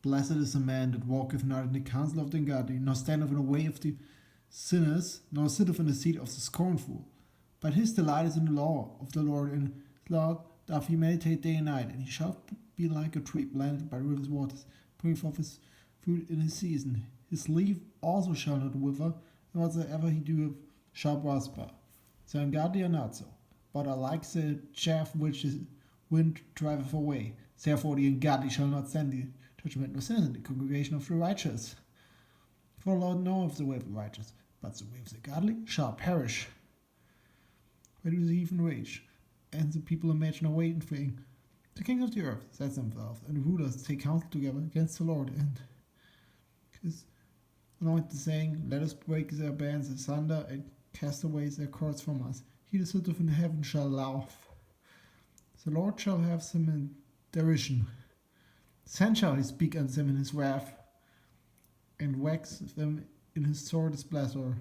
Blessed is the man that walketh not in the counsel of the ungodly, nor standeth in the way of the sinners, nor sitteth in the seat of the scornful. But his delight is in the law of the Lord, and his law doth he meditate day and night. And he shall be like a tree planted by rivers of waters, bring forth his fruit in his season. His leaf also shall not wither, and whatsoever he doeth shall prosper. The ungodly are not so, but are like the chaff which the wind driveth away. Therefore the ungodly shall not stand the judgment, nor sinners in the congregation of the righteous. For the Lord knoweth the way of the righteous, but the way of the godly shall perish. Where do the heathen rage, and the people imagine a weighty thing? The kings of the earth set themselves, and the rulers take counsel together against the Lord, and his anointed, saying, Let us break their bands asunder, and cast away their cords from us. He that sitteth in heaven shall laugh. The Lord shall have them in derision. Then shall he speak unto them in his wrath, and wax them in his sore displeasure.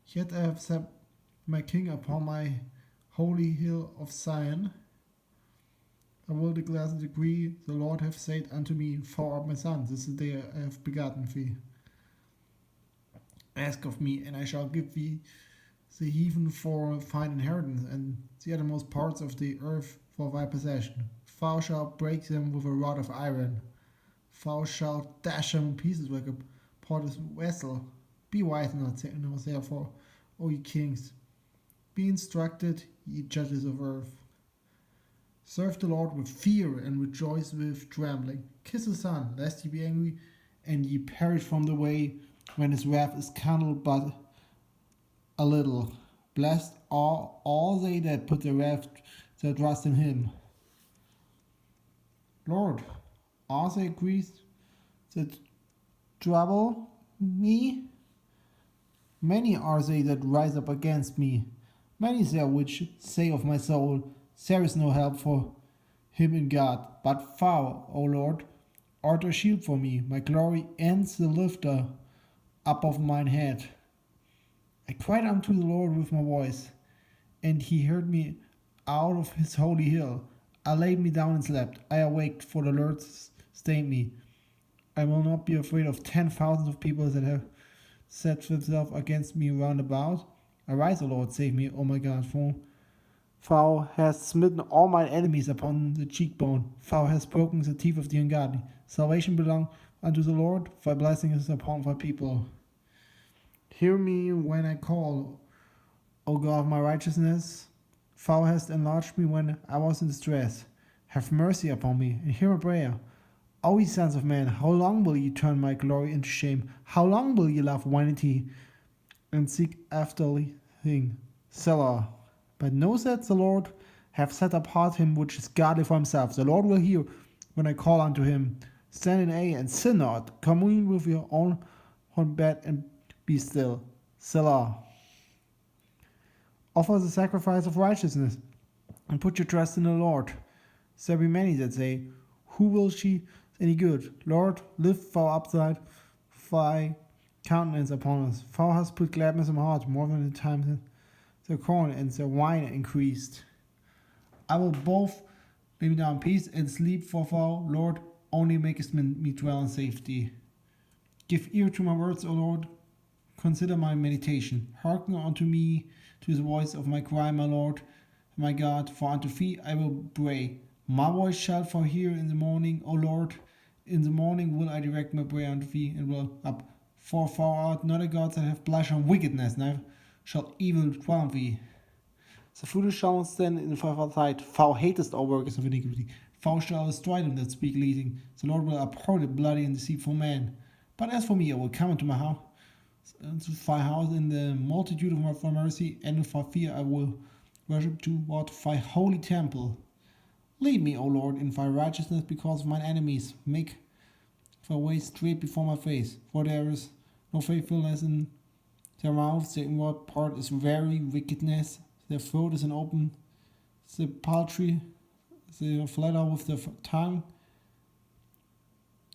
Yet I have set my king upon my holy hill of Zion. I will declare the decree the Lord hath said unto me, Thou art my son, this is the day I have begotten thee. Ask of me, and I shall give thee the heathen for thine inheritance, and the uttermost parts of the earth for thy possession. Thou shalt break them with a rod of iron. Thou shalt dash them in pieces like a potter's vessel. Be wise now, therefore, O ye kings. Be instructed, ye judges of earth. Serve the Lord with fear, and rejoice with trembling. Kiss the Son, lest ye be angry, and ye perish from the way, when his wrath is kindled but a little. Blessed are all they that put their trust in him. Lord, are there griefs that trouble me? Many are they that rise up against me. Many there which say of my soul, There is no help for him in God. But thou, O Lord, art a shield for me, my glory, and the lifter up of mine head. I cried unto the Lord with my voice, and he heard me out of his holy hill. I laid me down and slept. I awaked, for the Lord sustained me. I will not be afraid of 10,000 of people that have set themselves against me round about. Arise, O Lord, save me, O my God, for thou hast smitten all mine enemies upon the cheekbone. Thou hast broken the teeth of the ungodly. Salvation belongs unto the Lord. Thy blessing is upon thy people. Hear me when I call, O God of my righteousness. Thou hast enlarged me when I was in distress. Have mercy upon me, and hear my prayer. O ye sons of men, how long will ye turn my glory into shame? How long will ye love vanity, and seek after thing? Selah. But know that the Lord hath set apart him which is godly for himself. The Lord will hear when I call unto him. Stand in awe and sin not. Commune with your own bed and be still. Selah. Offer the sacrifice of righteousness, and put your trust in the Lord. There be many that say, Who will she any good? Lord, lift thou up thy countenance upon us. Thou hast put gladness in my heart more than the time the corn and the wine increased. I will both lay me down in peace and sleep, for thou, Lord, only makest me dwell in safety. Give ear to my words, O Lord. Consider my meditation. Hearken unto me to the voice of my cry, my Lord, my God, for unto thee I will pray. My voice shalt thou hear in the morning, O Lord. In the morning will I direct my prayer unto thee, and will up. For thou art not a God that hath pleasure in wickedness, neither shall evil dwell in thee. The foolish shall not stand in thy sight. Thou hatest all workers of iniquity. Thou shalt destroy them that speak leading. The Lord will abhor the bloody and deceitful man. But as for me, I will come into my house, into thy house in the multitude of thy mercy, and in thy fear I will worship toward thy holy temple. Lead me, O Lord, in thy righteousness because of mine enemies. Make thy way straight before my face, for there is no faithfulness in their mouth. Their inward part is very wickedness. Their throat is an open sepulchre. They flatter with their tongue.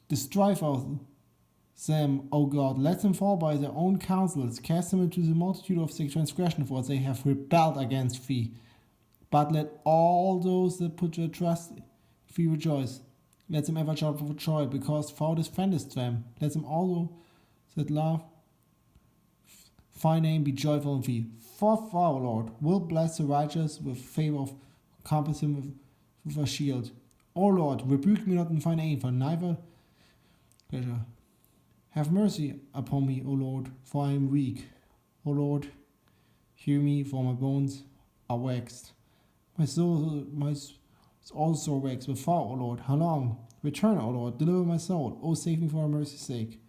Destroy them, O God. Let them fall by their own counsels. Cast them into the multitude of their transgression, for they have rebelled against thee. But let all those that put their trust in thee rejoice. Let them ever shout for joy, because thou defendest them. Let them also that love thy name be joyful in thee. For thou, Lord, will bless the righteous with favor, compass him with a shield. O Lord, rebuke me not in thine anger, neither pleasure. Have mercy upon me, O Lord, for I am weak. O Lord, hear me, for my bones are waxed. My soul also waxed with thou, O Lord. How long? Return, O Lord, deliver my soul. O save me for thy mercy's sake.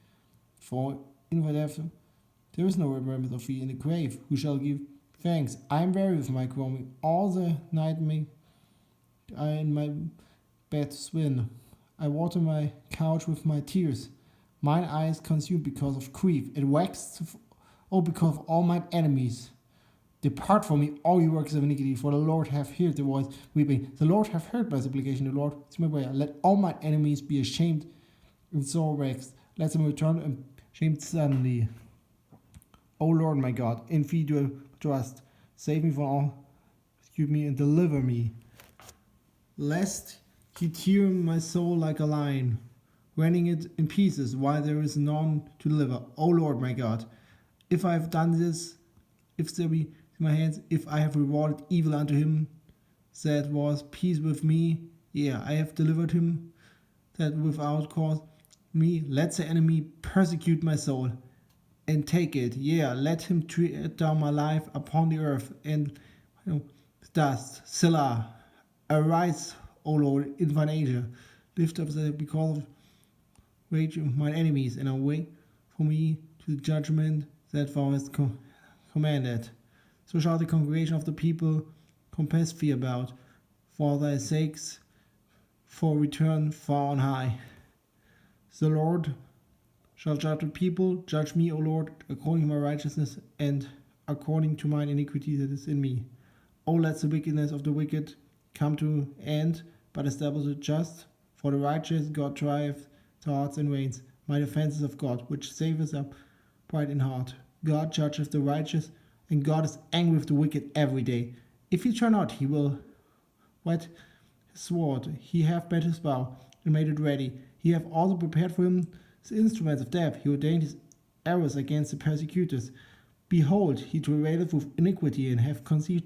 For in thy death there is no remembrance of thee in the grave. Who shall give thanks? I am weary with my groaning. All the night I in my bed swim. I water my couch with my tears. Mine eyes consumed because of grief. It waxed, because of all mine enemies. Depart from me, all you workers of iniquity, for the Lord hath heard the voice weeping. The Lord hath heard my supplication, the Lord is my prayer. Let all mine enemies be ashamed and sore vexed. Let them return and shamed suddenly. O Lord my God, in thee do I trust. Save me from all, rescue me and deliver me. Lest he tear my soul like a lion, rending it in pieces, while there is none to deliver. O Lord my God, if I have done this, if there be in my hands, if I have rewarded evil unto him that was peace with me, I have delivered him that without cause me, let the enemy persecute my soul and take it. Let him tread down my life upon the earth and dust. Selah. Arise, O Lord, in thine anger. Lift up the because of rage of mine enemies, and away from me to the judgment that thou hast commanded. So shall the congregation of the people compass thee about, for thy sakes, for return far on high. The Lord shall judge the people. Judge me, O Lord, according to my righteousness and according to mine iniquity that is in me. O let the wickedness of the wicked come to end, but establish the just. For the righteous God trieth the hearts and reins. My defense is of God, which saveth up pride in heart. God judgeth the righteous, and God is angry with the wicked every day. If he turn not, he will whet his sword. He hath bent his bow and made it ready. He hath also prepared for him the instruments of death. He ordained his arrows against the persecutors. Behold, he travaileth with iniquity, and hath conceived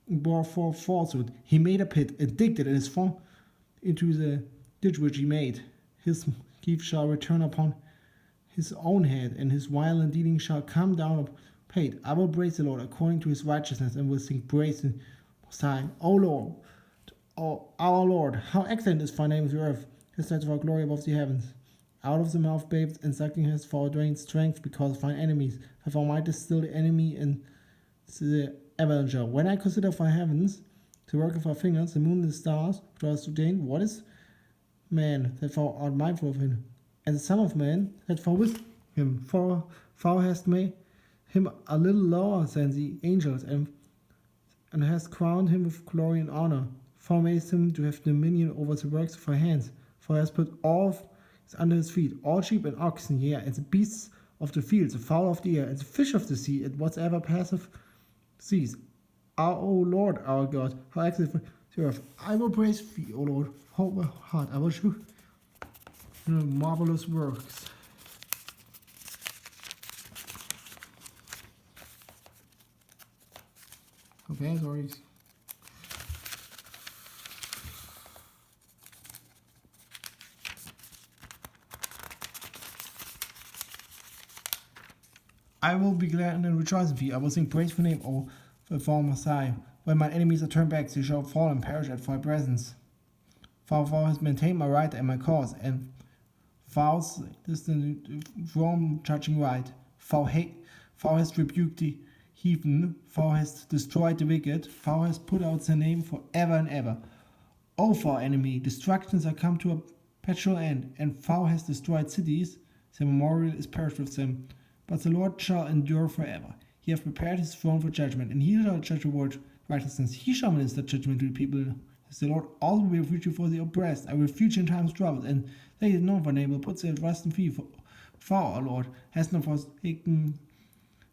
bore forth falsehood. He made a pit and digged it, and is fallen into the ditch which he made. His grief shall return upon his own head, and his violent dealing shall come down paid. I will praise the Lord according to his righteousness, and will sing praise in Most High. O Lord, O our Lord, how excellent is thy name of the earth, his lights of our glory above the heavens. Out of the mouth babes and sucking hast thou ordained strength because of thine enemies, that thou mightest still the enemy and the avenger. When I consider thy heavens, the work of thy fingers, the moon and the stars, which thou hast ordained, what is man that thou art mindful of him, and the son of man that thou with him? For thou hast made him a little lower than the angels, and hast crowned him with glory and honor. Thou madest him to have dominion over the works of thy hands. Thou hast put all under his feet, all sheep and oxen, and the beasts of the field, the fowl of the air, and the fish of the sea, and whatsoever passeth seas. O Lord, our God, how excellent is the earth. I will praise thee, O Lord, whole my heart. I will show marvelous works. Okay, sorry. I will be glad and rejoice in thee. I will sing praise for name, O for Messiah. When my enemies are turned back, they shall fall and perish at thy presence. For thou hast maintained my right and my cause, and thou distant from judging right. Thou hast rebuked the heathen, thou hast destroyed the wicked, thou hast put out their name for ever and ever. O for enemy, destructions are come to a perpetual end, and thou hast destroyed cities, their memorial is perished with them. But the Lord shall endure forever. He hath prepared his throne for judgment, and he shall judge the world righteousness. He shall minister judgment to the people. As the Lord also will refuge you for the oppressed. I will refuge in times of trouble, and they that know thy name will put their trust in thee. For our Lord has not forsaken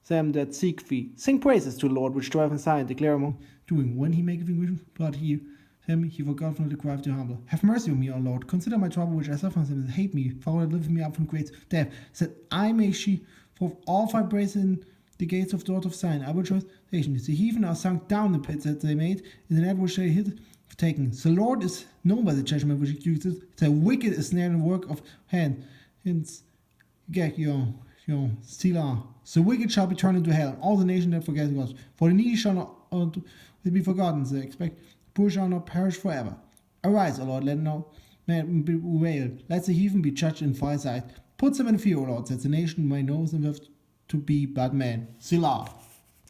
them that seek thee. Sing praises to the Lord, which dwelleth in Zion, declare among doing. When he maketh him but he him, he forgot from the cry of the humble. Have mercy on me, O Lord. Consider my trouble which I suffer from them that hate me, for that lift me up from great death, that I may she forth all thy praise in the gates of the Lord of Zion. I will trust patiently. The heathen are sunk down the pits that they made, in the net which they hid taken. The Lord is known by the judgment which he uses. The wicked is near the work of hand. Hence, Selah. The wicked shall be turned into hell, and all the nations that forget God. For the needy shall not be forgotten. They expect poor shall not perish forever. Arise, O Lord, let no man bewail. Let the heathen be judged in thy sight. Put them in fear, O Lord, that the nation may know them to be but men. Selah.